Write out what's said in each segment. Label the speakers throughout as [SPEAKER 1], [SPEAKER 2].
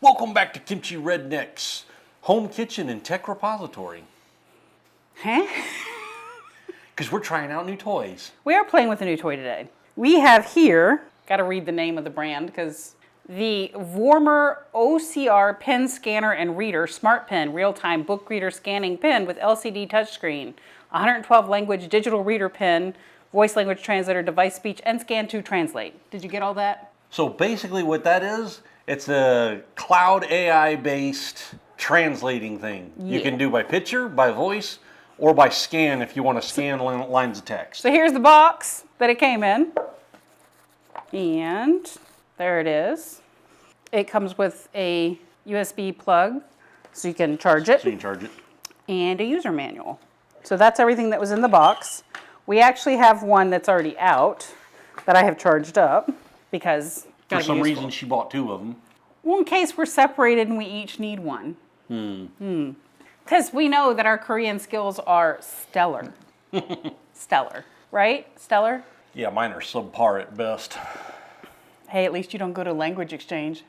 [SPEAKER 1] Welcome back to Kimchi Rednecks, home kitchen and tech repository.
[SPEAKER 2] Huh?
[SPEAKER 1] Because we're trying out new toys.
[SPEAKER 2] We are playing with a new toy today. We have here, got to read the name of the brand because the Vormor OCR pen scanner and reader smart pen real-time book reader scanning pen with LCD touchscreen, 112 language digital reader pen, voice language translator device speech and scan to translate. Did you get all that?
[SPEAKER 1] So basically what that is, it's a cloud AI based translating thing.
[SPEAKER 2] Yeah.
[SPEAKER 1] You can do by picture, by voice, or by scan if you want to scan lines of text.
[SPEAKER 2] So here's the box that it came in. And there it is. It comes with a USB plug so you can charge it.
[SPEAKER 1] So you can charge it.
[SPEAKER 2] And a user manual. So that's everything that was in the box. We actually have one that's already out that I have charged up because
[SPEAKER 1] for some reason she bought two of them.
[SPEAKER 2] Well, in case we're separated and we each need one. Because we know that our Korean skills are stellar. Stellar, right? Stellar?
[SPEAKER 1] Yeah, mine are subpar at best.
[SPEAKER 2] Hey, at least you don't go to language exchange.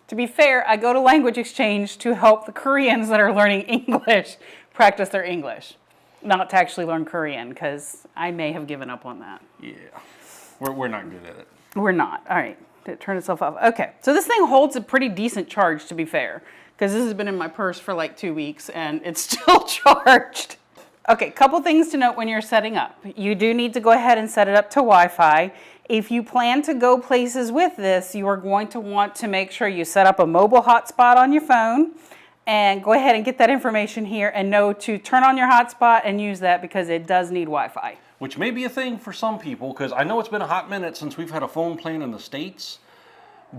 [SPEAKER 2] To be fair, I go to language exchange to help the Koreans that are learning English practice their English, not to actually learn Korean, because I may have given up on that.
[SPEAKER 1] Yeah, we're not good at it.
[SPEAKER 2] We're not. All right, did it turn itself off? Okay, so this thing holds a pretty decent charge, to be fair, because this has been in my purse for like 2 weeks, and it's still charged. Okay, couple things to note when you're setting up. You do need to go ahead and set it up to Wi-Fi. If you plan to go places with this, you are going to want to make sure you set up a mobile hotspot on your phone and go ahead and get that information here and know to turn on your hotspot and use that because it does need Wi-Fi.
[SPEAKER 1] Which may be a thing for some people because I know it's been a hot minute since we've had a phone plan in the States.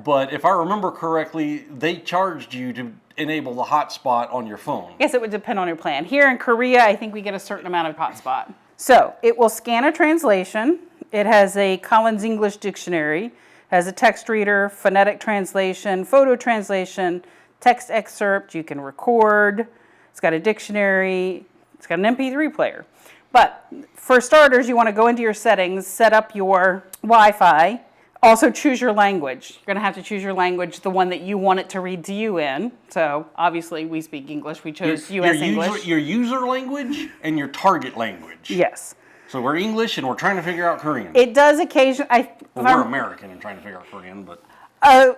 [SPEAKER 1] But if I remember correctly, they charged you to enable the hotspot on your phone.
[SPEAKER 2] Yes, it would depend on your plan. Here in Korea, I think we get a certain amount of hotspot. So it will scan a translation. It has a Collins English dictionary, has a text reader, phonetic translation, photo translation, text excerpt, you can record. It's got a dictionary. It's got an MP3 player. But for starters, you want to go into your settings, set up your Wi-Fi. Also choose your language. You're going to have to choose your language, the one that you want it to read to you in. So obviously we speak English. We chose US English.
[SPEAKER 1] Your user language and your target language.
[SPEAKER 2] Yes.
[SPEAKER 1] So we're English and we're trying to figure out Korean.
[SPEAKER 2] It does occasionally...
[SPEAKER 1] we're American and trying to figure out Korean, but...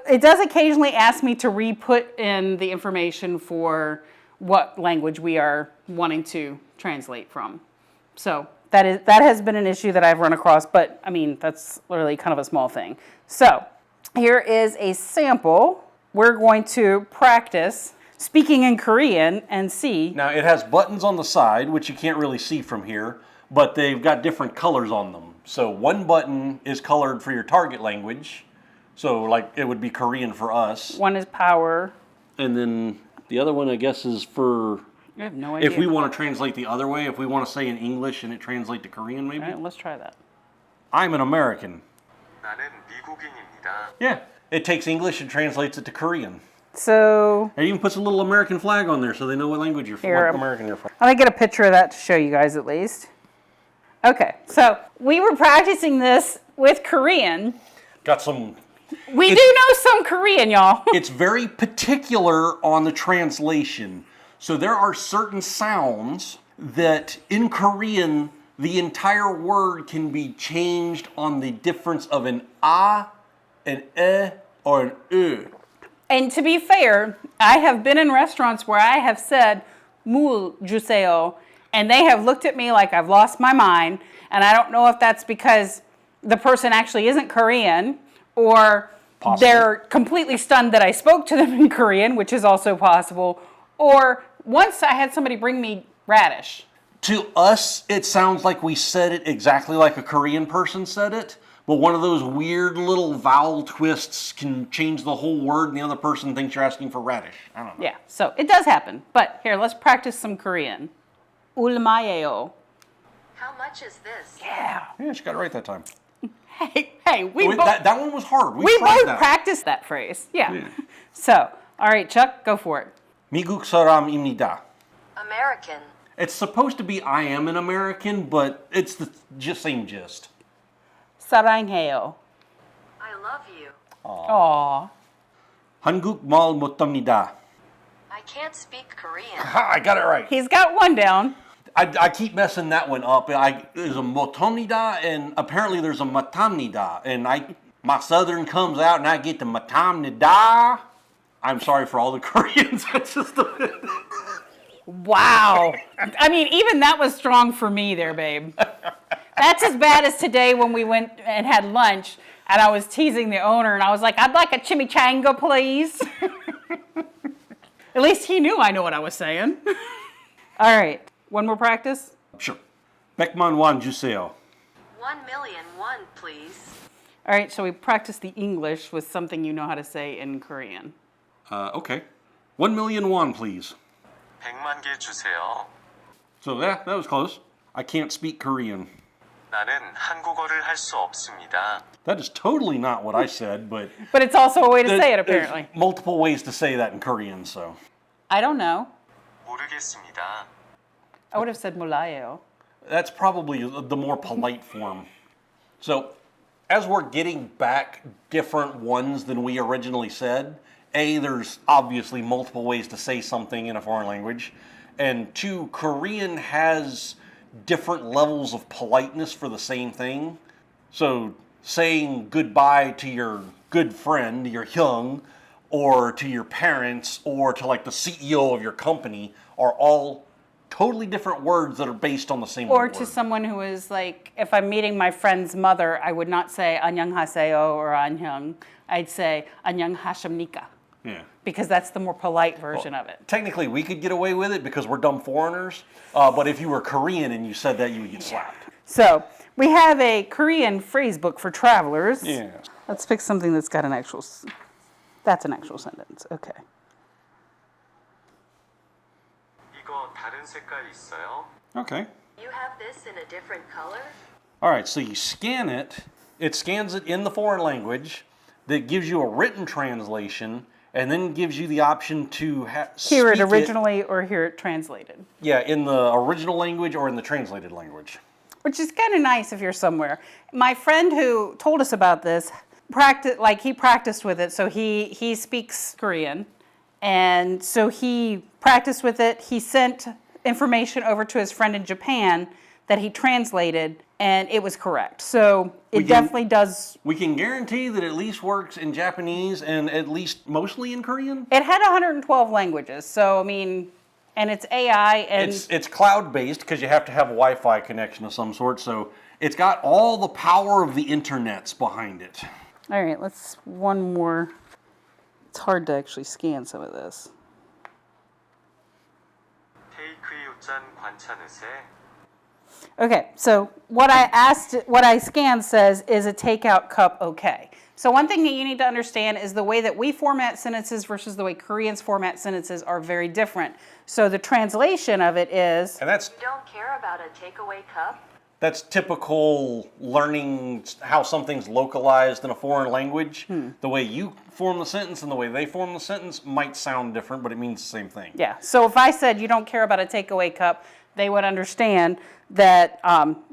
[SPEAKER 2] it does occasionally ask me to re-put in the information for what language we are wanting to translate from. So that has been an issue that I've run across, but I mean, that's literally kind of a small thing. So here is a sample. We're going to practice speaking in Korean and see.
[SPEAKER 1] Now it has buttons on the side, which you can't really see from here, but they've got different colors on them. So one button is colored for your target language. So like it would be Korean for us.
[SPEAKER 2] One is power.
[SPEAKER 1] And then the other one, I guess, is for...
[SPEAKER 2] I have no idea.
[SPEAKER 1] If we want to translate the other way, if we want to say in English and it translate to Korean, maybe?
[SPEAKER 2] All right, let's try that.
[SPEAKER 1] I'm an American.
[SPEAKER 3] 나는 미국인입니다.
[SPEAKER 1] Yeah, it takes English and translates it to Korean.
[SPEAKER 2] So...
[SPEAKER 1] It even puts a little American flag on there so they know what language you're from, what American you're from.
[SPEAKER 2] I'm going to get a picture of that to show you guys at least. Okay, so we were practicing this with Korean.
[SPEAKER 1] Got some...
[SPEAKER 2] We do know some Korean, y'all.
[SPEAKER 1] It's very particular on the translation. So there are certain sounds that in Korean, the entire word can be changed on the difference of an a, an e, or an u.
[SPEAKER 2] And to be fair, I have been in restaurants where I have said, 물 주세요, and they have looked at me like I've lost my mind, and I don't know if that's because the person actually isn't Korean, or they're completely stunned that I spoke to them in Korean, which is also possible, or once I had somebody bring me radish.
[SPEAKER 1] To us, it sounds like we said it exactly like a Korean person said it, but one of those weird little vowel twists can change the whole word and the other person thinks you're asking for radish. I don't know.
[SPEAKER 2] Yeah, so it does happen. But here, let's practice some Korean. 얼마예요?
[SPEAKER 4] How much is this?
[SPEAKER 2] Yeah.
[SPEAKER 1] Yeah, she got it right that time.
[SPEAKER 2] Hey, we both...
[SPEAKER 1] That one was hard.
[SPEAKER 2] We both practiced that phrase. Yeah. So, all right, Chuck, go for it.
[SPEAKER 1] 미국 사람입니다.
[SPEAKER 4] American.
[SPEAKER 1] It's supposed to be I am an American, but it's the same gist.
[SPEAKER 2] 사랑해요.
[SPEAKER 4] I love you.
[SPEAKER 2] Aww.
[SPEAKER 1] 한국 말 못합니다.
[SPEAKER 4] I can't speak Korean.
[SPEAKER 1] Ha, I got it right.
[SPEAKER 2] He's got one down.
[SPEAKER 1] I keep messing that one up. There's a motomnida and apparently there's a matamnida. And my southern comes out and I get the matamnida. I'm sorry for all the Koreans. It's just
[SPEAKER 2] Wow. I mean, even that was strong for me there, babe. That's as bad as today when we went and had lunch and I was teasing the owner and I was like, I'd like a chimichanga, please. At least he knew I know what I was saying. All right. One more practice?
[SPEAKER 1] Sure. Beckman wan juseo.
[SPEAKER 4] 1,000,001, please.
[SPEAKER 2] All right, so we practice the English with something you know how to say in Korean.
[SPEAKER 1] Okay. 1,000,000 won, please.
[SPEAKER 3] 100만 개 주세요.
[SPEAKER 1] So that was close. I can't speak Korean.
[SPEAKER 3] 나는 한국어를 할 수 없습니다.
[SPEAKER 1] That is totally not what I said, but
[SPEAKER 2] But it's also a way to say it,
[SPEAKER 1] there's
[SPEAKER 2] apparently.
[SPEAKER 1] multiple ways to say that in Korean, so.
[SPEAKER 2] I don't know.
[SPEAKER 3] 모르겠습니다.
[SPEAKER 2] I would have said 몰라요.
[SPEAKER 1] That's probably the more polite form. So, as we're getting back different ones than we originally said, A, there's obviously multiple ways to say something in a foreign language, and two, Korean has different levels of politeness for the same thing. So, saying goodbye to your good friend, your hyung, or to your parents, or to like the CEO of your company are all totally different words that are based on the same
[SPEAKER 2] Or
[SPEAKER 1] word.
[SPEAKER 2] to someone who is like, if I'm meeting my friend's mother, I would not say 안녕하세요 or 안녕. I'd say 안녕하십니까.
[SPEAKER 1] Yeah.
[SPEAKER 2] Because that's the more polite version of it.
[SPEAKER 1] Technically, we could get away with it because we're dumb foreigners. But if you were Korean and you said that, you would get slapped.
[SPEAKER 2] So we have a Korean phrase book for travelers.
[SPEAKER 1] Yeah.
[SPEAKER 2] Let's pick something that's got an actual, that's an actual sentence. Okay.
[SPEAKER 3] 이거 다른 색깔 있어요?
[SPEAKER 1] Okay.
[SPEAKER 4] You have this in a different color?
[SPEAKER 1] All right, so you scan it. It scans it in the foreign language. That gives you a written translation, and then gives you the option to
[SPEAKER 2] Hear it
[SPEAKER 1] speak
[SPEAKER 2] originally or hear it translated.
[SPEAKER 1] Yeah, in the original language or in the translated language.
[SPEAKER 2] Which is kind of nice if you're somewhere. My friend who told us about this, he practiced with it, so he speaks Korean. And so he practiced with it. He sent information over to his friend in Japan that he translated, and it was correct. So it definitely does.
[SPEAKER 1] We can guarantee that it at least works in Japanese and at least mostly in Korean.
[SPEAKER 2] It had 112 languages, so I mean, and it's AI, and
[SPEAKER 1] It's cloud-based because you have to have a Wi-Fi connection of some sort, so it's got all the power of the internets behind it.
[SPEAKER 2] all right. Let's one more. It's hard to actually scan some of this.
[SPEAKER 3] 테이크아웃 괜찮으세?
[SPEAKER 2] Okay, so what I scanned says, is a takeout cup okay? So one thing that you need to understand is the way that we format sentences versus the way Koreans format sentences are very different. So the translation of it is,
[SPEAKER 1] And that's
[SPEAKER 4] You don't care about a takeaway cup?
[SPEAKER 1] typical learning how something's localized in a foreign language. The way you form the sentence and the way they form the sentence might sound different, but it means the same thing.
[SPEAKER 2] yeah. So if I said you don't care about a takeaway cup, they would understand that,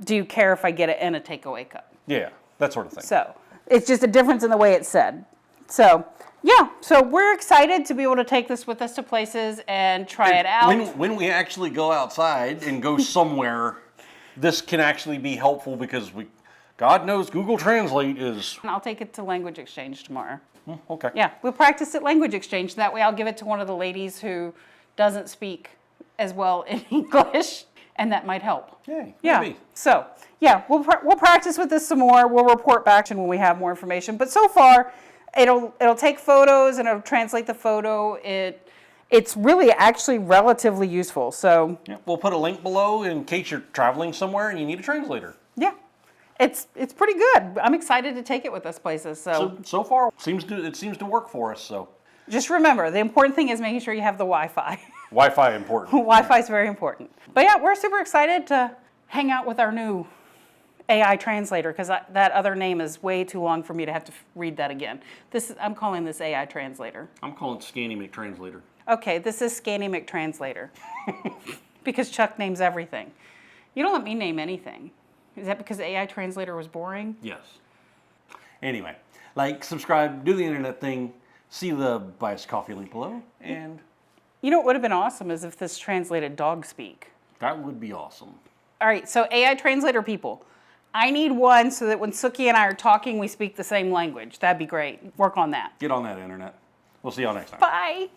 [SPEAKER 2] do you care if I get it in a takeaway cup?
[SPEAKER 1] Yeah, that sort of thing.
[SPEAKER 2] So it's just a difference in the way it's said. So yeah, so we're excited to be able to take this with us to places and try it out.
[SPEAKER 1] When we actually go outside and go somewhere, this can actually be helpful because God knows Google Translate is,
[SPEAKER 2] I'll take it to language exchange tomorrow.
[SPEAKER 1] okay.
[SPEAKER 2] Yeah, we'll practice at language exchange. That way I'll give it to one of the ladies who doesn't speak as well in English, and that might help.
[SPEAKER 1] Yay,
[SPEAKER 2] Yeah.
[SPEAKER 1] maybe.
[SPEAKER 2] So yeah, we'll practice with this some more. We'll report back when we have more information. But so far, it'll take photos and it'll translate the photo. It's really actually relatively useful. So
[SPEAKER 1] Yeah, we'll put a link below in case you're traveling somewhere and you need a translator.
[SPEAKER 2] yeah, it's pretty good. I'm excited to take it with us places.
[SPEAKER 1] So far, it seems to work for us. So
[SPEAKER 2] Just remember, the important thing is making sure you have the Wi-Fi.
[SPEAKER 1] Wi-Fi important.
[SPEAKER 2] Wi-Fi is very important. But yeah, we're super excited to hang out with our new AI translator because that other name is way too long for me to have to read that again. I'm calling this AI translator.
[SPEAKER 1] I'm calling it Scanny McTranslator.
[SPEAKER 2] Okay, this is Scanny McTranslator because Chuck names everything. You don't let me name anything. Is that because AI translator was boring?
[SPEAKER 1] Yes. Anyway, like, subscribe, do the internet thing. See the buy us coffee link below, and
[SPEAKER 2] You know what would have been awesome is if this translated dog speak.
[SPEAKER 1] that would be awesome.
[SPEAKER 2] All right, so AI translator people, I need one so that when Suki and I are talking, we speak the same language. That'd be great. Work on that.
[SPEAKER 1] Get on that internet. We'll see y'all next time.
[SPEAKER 2] Bye.